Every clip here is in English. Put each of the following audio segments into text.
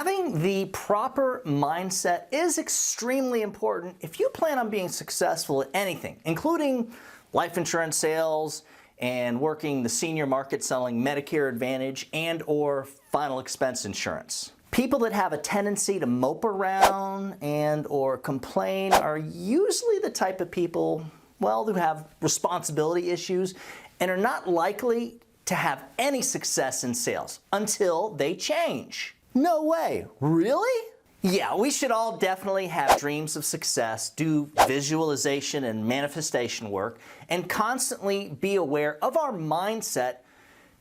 Having the proper mindset is extremely important if you plan on being successful at anything, including life insurance sales and working the senior market selling Medicare Advantage and or final expense insurance. People that have a tendency to mope around and or complain are usually the type of people, well, who have responsibility issues and are not likely to have any success in sales until they change. No way. Really? Yeah, we should all definitely have dreams of success, do visualization and manifestation work, and constantly be aware of our mindset,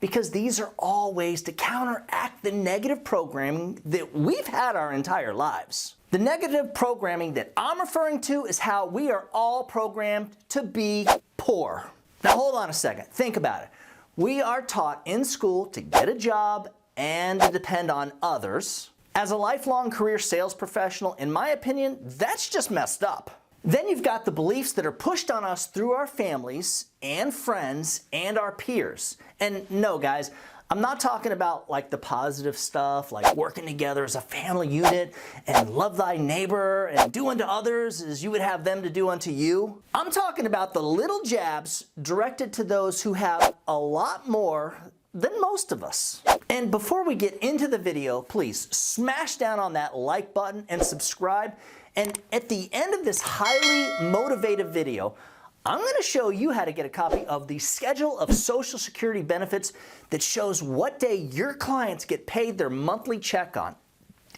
because these are all ways to counteract the negative programming that we've had our entire lives. The negative programming that I'm referring to is how we are all programmed to be poor. Now hold on a second, think about it. We are taught in school to get a job and to depend on others. As a lifelong career sales professional, in my opinion, that's just messed up. Then you've got the beliefs that are pushed on us through our families and friends and our peers. And no, guys, I'm not talking about like the positive stuff, like working together as a family unit and love thy neighbor and do unto others as you would have them to do unto you. I'm talking about the little jabs directed to those who have a lot more than most of us. And before we get into the video, please smash down on that like button and subscribe. And at the end of this highly motivative video, I'm going to show you how to get a copy of the schedule of Social Security benefits that shows what day your clients get paid their monthly check on.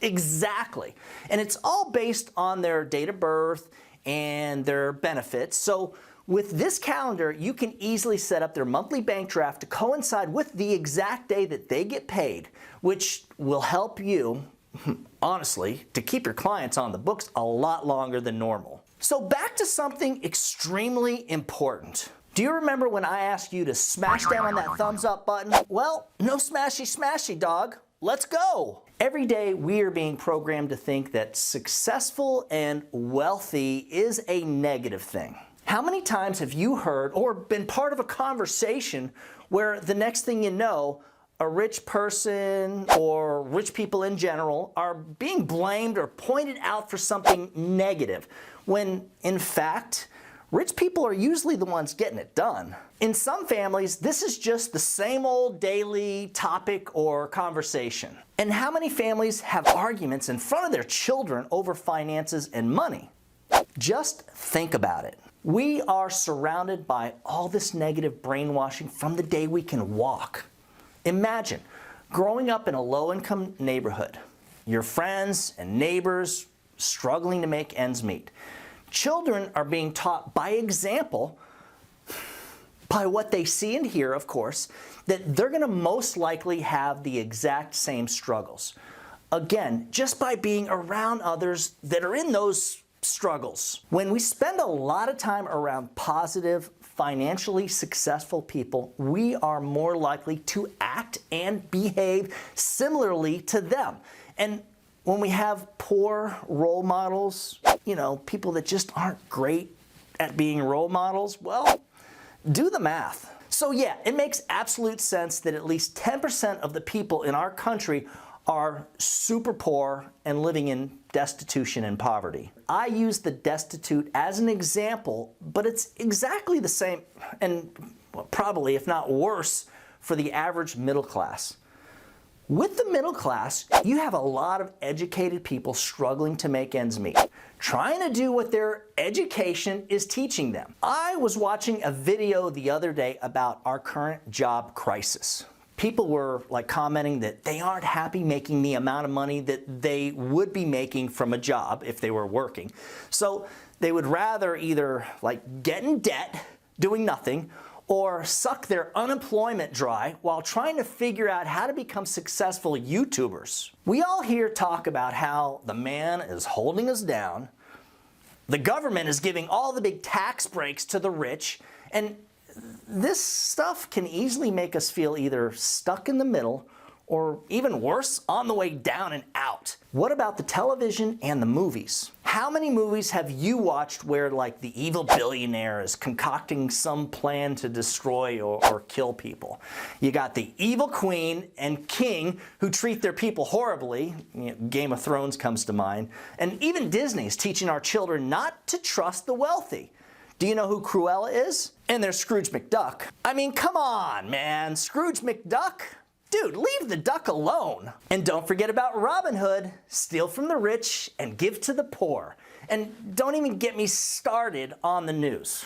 Exactly. And it's all based on their date of birth and their benefits. So with this calendar, you can easily set up their monthly bank draft to coincide with the exact day that they get paid, which will help you, honestly, to keep your clients on the books a lot longer than normal. So back to something extremely important. Do you remember when I asked you to smash down on that thumbs up button? Well, no smashy smashy, dog. Let's go. Every day we are being programmed to think that successful and wealthy is a negative thing. How many times have you heard or been part of a conversation where the next thing you know, a rich person or rich people in general are being blamed or pointed out for something negative, when in fact, rich people are usually the ones getting it done. In some families, this is just the same old daily topic or conversation. And how many families have arguments in front of their children over finances and money? Just think about it. We are surrounded by all this negative brainwashing from the day we can walk. Imagine growing up in a low-income neighborhood, your friends and neighbors struggling to make ends meet. Children are being taught by example, by what they see and hear, of course, that they're going to most likely have the exact same struggles. Again, just by being around others that are in those struggles. When we spend a lot of time around positive, financially successful people, we are more likely to act and behave similarly to them. And when we have poor role models, you know, people that just aren't great at being role models, well, do the math. So yeah, it makes absolute sense that at least 10% of the people in our country are super poor and living in destitution and poverty. I use the destitute as an example, but it's exactly the same and probably, if not worse, for the average middle class. With the middle class, you have a lot of educated people struggling to make ends meet, trying to do what their education is teaching them. I was watching a video the other day about our current job crisis. People were like commenting that they aren't happy making the amount of money that they would be making from a job if they were working. So they would rather either like get in debt doing nothing or suck their unemployment dry while trying to figure out how to become successful YouTubers. We all hear talk about how the man is holding us down, the government is giving all the big tax breaks to the rich, and this stuff can easily make us feel either stuck in the middle or even worse, on the way down and out. What about the television and the movies? How many movies have you watched where like the evil billionaire is concocting some plan to destroy or kill people? You got the evil queen and king who treat their people horribly. Game of Thrones comes to mind. And even Disney's teaching our children not to trust the wealthy. Do you know who Cruella is? And there's Scrooge McDuck. I mean, come on, man. Scrooge McDuck? Dude, leave the duck alone. And don't forget about Robin Hood. Steal from the rich and give to the poor. And don't even get me started on the news.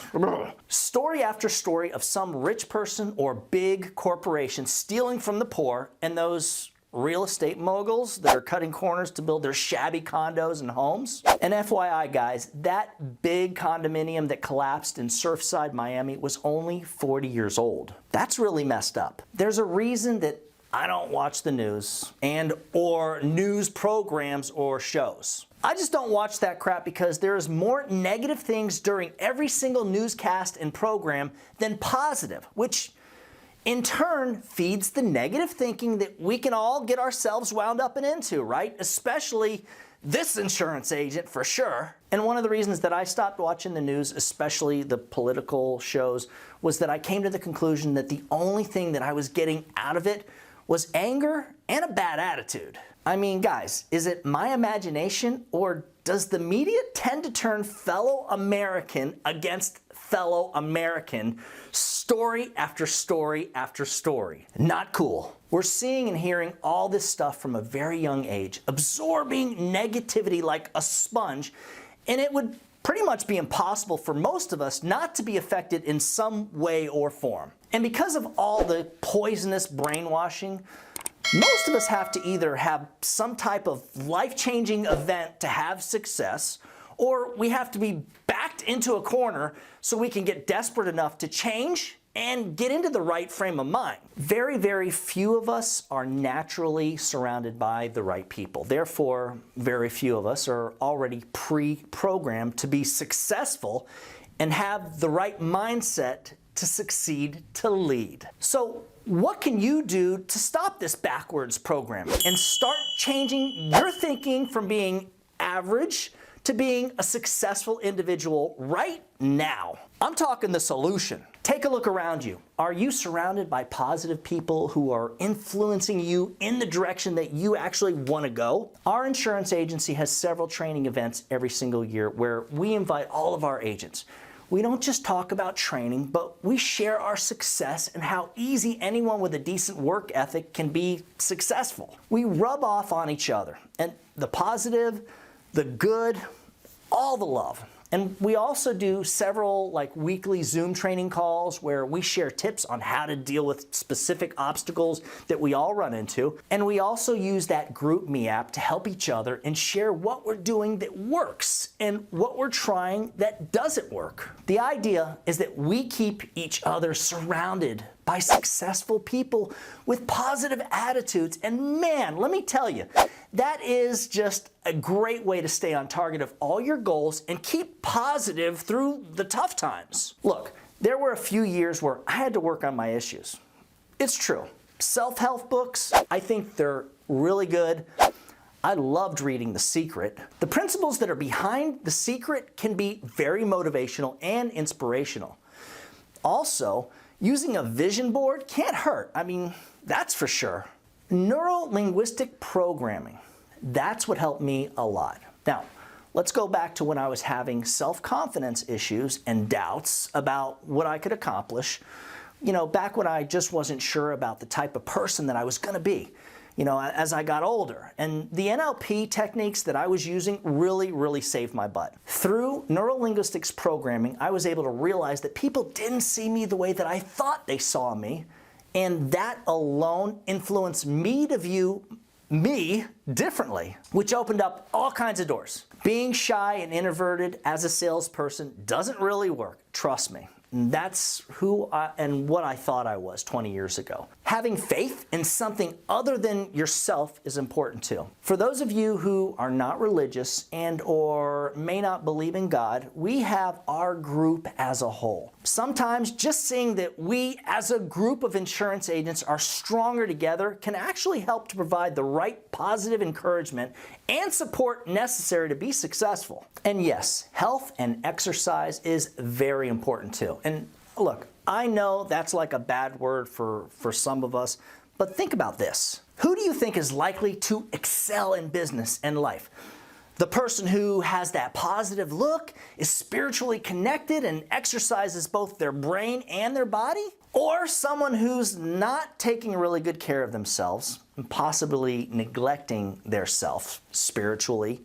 Story after story of some rich person or big corporation stealing from the poor, and those real estate moguls that are cutting corners to build their shabby condos and homes. And FYI guys, that big condominium that collapsed in Surfside, Miami was only 40 years old. That's really messed up. There's a reason that I don't watch the news or news programs or shows. I just don't watch that crap because there's more negative things during every single newscast and program than positive, which in turn feeds the negative thinking that we can all get ourselves wound up and into, right? Especially this insurance agent for sure. And one of the reasons that I stopped watching the news, especially the political shows, was that I came to the conclusion that the only thing that I was getting out of it was anger and a bad attitude. I mean, guys, is it my imagination, or does the media tend to turn fellow American against fellow American, story after story after story? Not cool. We're seeing and hearing all this stuff from a very young age, absorbing negativity like a sponge, and it would pretty much be impossible for most of us not to be affected in some way or form. And because of all the poisonous brainwashing, most of us have to either have some type of life-changing event to have success, or we have to be backed into a corner so we can get desperate enough to change and get into the right frame of mind. Very, very few of us are naturally surrounded by the right people. Therefore, very few of us are already pre-programmed to be successful and have the right mindset to succeed, to lead. So what can you do to stop this backwards programming and start changing your thinking from being average to being a successful individual right now? I'm talking the solution. Take a look around you. Are you surrounded by positive people who are influencing you in the direction that you actually want to go? Our insurance agency has several training events every single year where we invite all of our agents. We don't just talk about training, but we share our success and how easy anyone with a decent work ethic can be successful. We rub off on each other, and the positive, the good, all the love. And we also do several weekly Zoom training calls where we share tips on how to deal with specific obstacles that we all run into. And we also use that GroupMe app to help each other and share what we're doing that works and what we're trying that doesn't work. The idea is that we keep each other surrounded by successful people with positive attitudes. And man, let me tell you, that is just a great way to stay on target of all your goals and keep positive through the tough times. Look, there were a few years where I had to work on my issues. It's true. Self-help books, I think they're really good. I loved reading The Secret. The principles that are behind The Secret can be very motivational and inspirational. Also, using a vision board can't hurt. I mean, that's for sure. Neuro-linguistic programming, that's what helped me a lot. Now, let's go back to when I was having self-confidence issues and doubts about what I could accomplish. You know, back when I just wasn't sure about the type of person that I was gonna be, you know, as I got older. And the NLP techniques that I was using really saved my butt. Through neurolinguistics programming, I was able to realize that people didn't see me the way that I thought they saw me, and that alone influenced me to view me differently, which opened up all kinds of doors. Being shy and introverted as a salesperson doesn't really work, trust me. That's who and what I thought I was 20 years ago. Having faith in something other than yourself is important too. For those of you who are not religious and or may not believe in God, we have our group as a whole. Sometimes just seeing that we as a group of insurance agents are stronger together can actually help to provide the right positive encouragement and support necessary to be successful. And yes, health and exercise is very important too. And look, I know that's like a bad word for some of us, but think about this. Who do you think is likely to excel in business and life? The person who has that positive look, is spiritually connected, and exercises both their brain and their body? Or someone who's not taking really good care of themselves and possibly neglecting their self spiritually,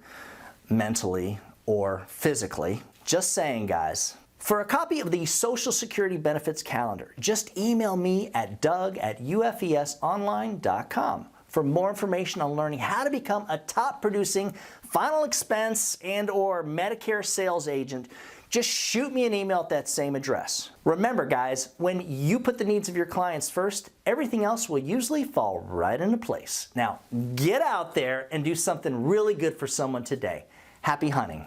mentally, or physically? Just saying, guys. For a copy of the Social Security Benefits Calendar, just email me at doug@ufesonline.com. For more information on learning how to become a top producing final expense and or Medicare sales agent, just shoot me an email at that same address. Remember guys, when you put the needs of your clients first, everything else will usually fall right into place. Now, get out there and do something really good for someone today. Happy hunting.